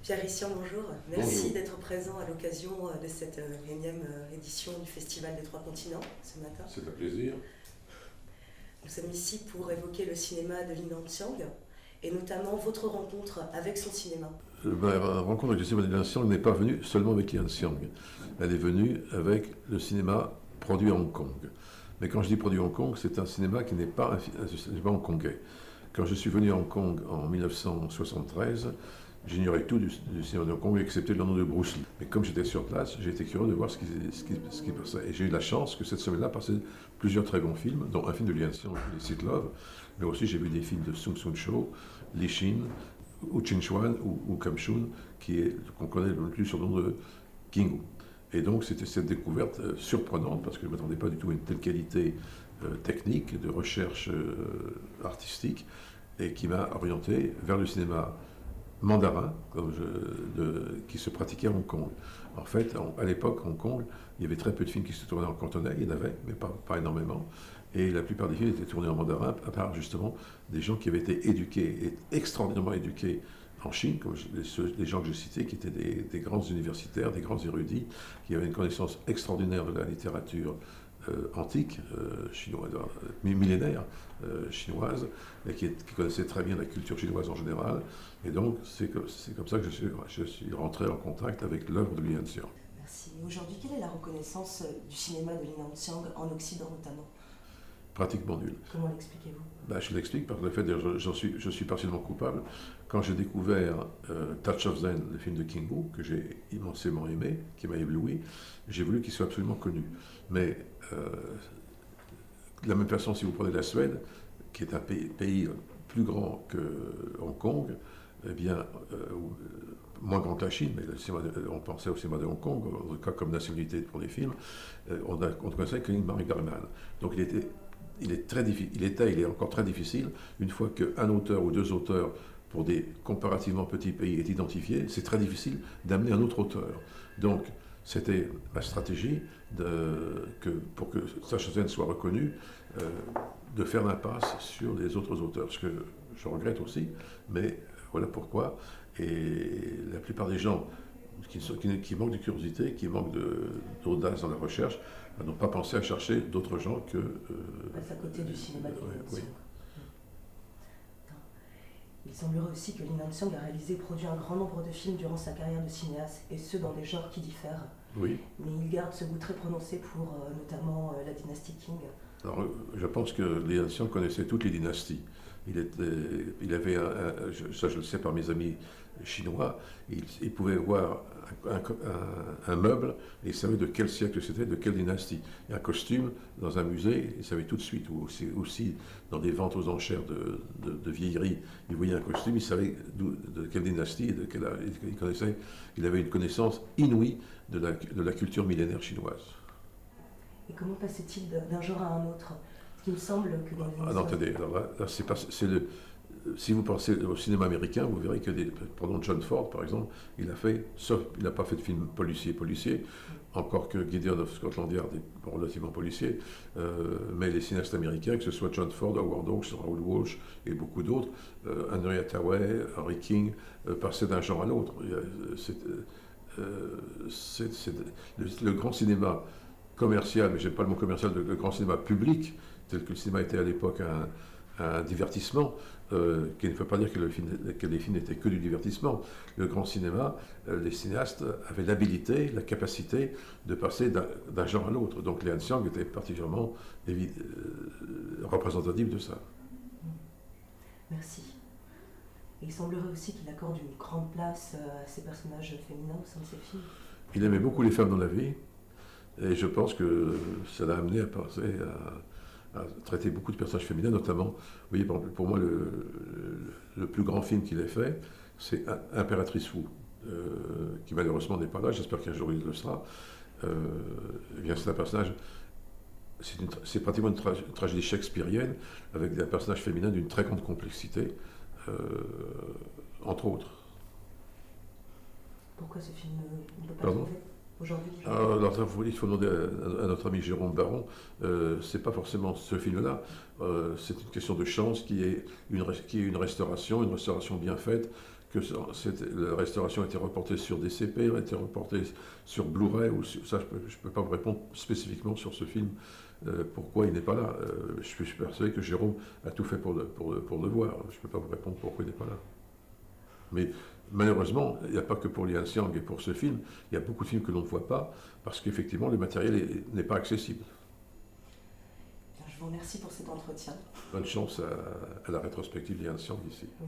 Pierre Rissian, bonjour. Merci d'être présent à l'occasion de cette énième édition du Festival des Trois Continents ce matin. C'est un plaisir. Nous sommes ici pour évoquer le cinéma de Li Nanxiang et notamment votre rencontre avec son cinéma. Ma rencontre avec le cinéma de Li Nanxiang n'est pas venue seulement avec Li Nanxiang. Elle est venue avec le cinéma produit à Hong Kong. Mais quand je dis produit à Hong Kong, c'est un cinéma qui n'est pas un cinéma hongkongais. Quand je suis venu à Hong Kong en 1973, j'ignorais tout du cinéma de Hong Kong, excepté le nom de Bruce Lee. Mais comme j'étais sur place, j'ai été curieux de voir ce qui passait. Et j'ai eu la chance que cette semaine-là passaient plusieurs très bons films, dont un film de Li Nanxiang, Illicit Love, mais aussi j'ai vu des films de Sung Sun Cho, Li Xin, Wu Qingxuan ou Kam Shun, qu'on connaît le plus sur le nom de King Wu. Et donc c'était cette découverte surprenante, parce que je ne m'attendais pas du tout à une telle qualité technique, de recherche artistique, et qui m'a orienté vers le cinéma mandarin qui se pratiquait à Hong Kong. En fait, à l'époque, Hong Kong, il y avait très peu de films qui se tournaient en cantonais, il y en avait, mais pas énormément. Et la plupart des films étaient tournés en mandarin, à part justement des gens qui avaient été éduqués, et extraordinairement éduqués en Chine, comme les gens que j'ai cités, qui étaient des grands universitaires, des grands érudits, qui avaient une connaissance extraordinaire de la littérature antique, chinoise, millénaire chinoise, et qui connaissait très bien la culture chinoise en général. Et donc, c'est comme ça que je suis rentré en contact avec l'œuvre de Li Nanxiang. Merci. Aujourd'hui, quelle est la reconnaissance du cinéma de Li Nanxiang en Occident notamment? Pratiquement nulle. Comment l'expliquez-vous? Je l'explique par le fait que je suis partiellement coupable. Quand j'ai découvert Touch of Zen, le film de King Wu, que j'ai immensément aimé, qui m'a ébloui, j'ai voulu qu'il soit absolument connu. Mais de la même façon, si vous prenez la Suède, qui est un pays plus grand que Hong Kong, eh bien, moins grand que la Chine, mais on pensait au cinéma de Hong Kong, en tout cas comme nationalité pour les films, on connaissait qu'Ingmar Bergman. Donc il est encore très difficile, une fois qu'un auteur ou deux auteurs pour des comparativement petits pays est identifié, c'est très difficile d'amener un autre auteur. Donc c'était ma stratégie pour que Touch of Zen soit reconnu, de faire l'impasse sur les autres auteurs, ce que je regrette aussi, mais voilà pourquoi. Et la plupart des gens qui manquent de curiosité, qui manquent d'audace dans la recherche, n'ont pas pensé à chercher d'autres gens que... à côté du cinéma de Li Nanxiang. Oui. Il semblerait aussi que Li Nanxiang a réalisé et produit un grand nombre de films durant sa carrière de cinéaste, et ce dans des genres qui diffèrent. Oui. Mais il garde ce goût très prononcé pour notamment la dynastie Qing. Alors, je pense que Li Nanxiang connaissait toutes les dynasties. Il avait, ça je le sais par mes amis chinois, il pouvait voir un meuble et il savait de quel siècle c'était, de quelle dynastie. Et un costume dans un musée, il savait tout de suite, ou aussi dans des ventes aux enchères de vieilleries, il voyait un costume, il savait de quelle dynastie, il avait une connaissance inouïe de la culture millénaire chinoise. Et comment passait-il d'un genre à un autre? Il me semble que... non, attendez, alors là si vous pensez au cinéma américain, vous verrez que, prenons John Ford par exemple, il n'a pas fait de film policier, encore que Gideon of Scotland Yard est relativement policier, mais les cinéastes américains, que ce soit John Ford, Howard Hawks, Raoul Walsh et beaucoup d'autres, Henry Hathaway, Harry King, passaient d'un genre à l'autre. Le grand cinéma commercial, mais j'aime pas le mot commercial, le grand cinéma public, tel que le cinéma était à l'époque un divertissement, qui ne veut pas dire que les films n'étaient que du divertissement. Le grand cinéma, les cinéastes avaient l'habilité, la capacité de passer d'un genre à l'autre. Donc Li Nanxiang était particulièrement représentatif de ça. Merci. Il semblerait aussi qu'il accorde une grande place à ses personnages féminins au sein de ses films. Il aimait beaucoup les femmes dans la vie, et je pense que ça l'a amené à penser à traiter beaucoup de personnages féminins, notamment, vous voyez, pour moi, le plus grand film qu'il ait fait, c'est Impératrice Wu, qui malheureusement n'est pas là, j'espère qu'un jour il le sera. Eh bien, c'est un personnage, c'est pratiquement une tragédie shakespearienne, avec un personnage féminin d'une très grande complexité, entre autres. Pourquoi ce film ne peut pas Pardon trouver aujourd'hui? Alors, il faut demander à notre ami Jérôme Baron. C'est pas forcément ce film-là. C'est une question de chance qui est une restauration bien faite, la restauration a été reportée sur DCP, a été reportée sur Blu-ray, ça je ne peux pas vous répondre spécifiquement sur ce film, pourquoi il n'est pas là. Je suis persuadé que Jérôme a tout fait pour le voir, je ne peux pas vous répondre pourquoi il n'est pas là. Mais malheureusement, il n'y a pas que pour Lian Xiang et pour ce film, il y a beaucoup de films que l'on ne voit pas, parce qu'effectivement le matériel n'est pas accessible. Je vous remercie pour cet entretien. Bonne chance à la rétrospective Lian Xiang ici. Oui.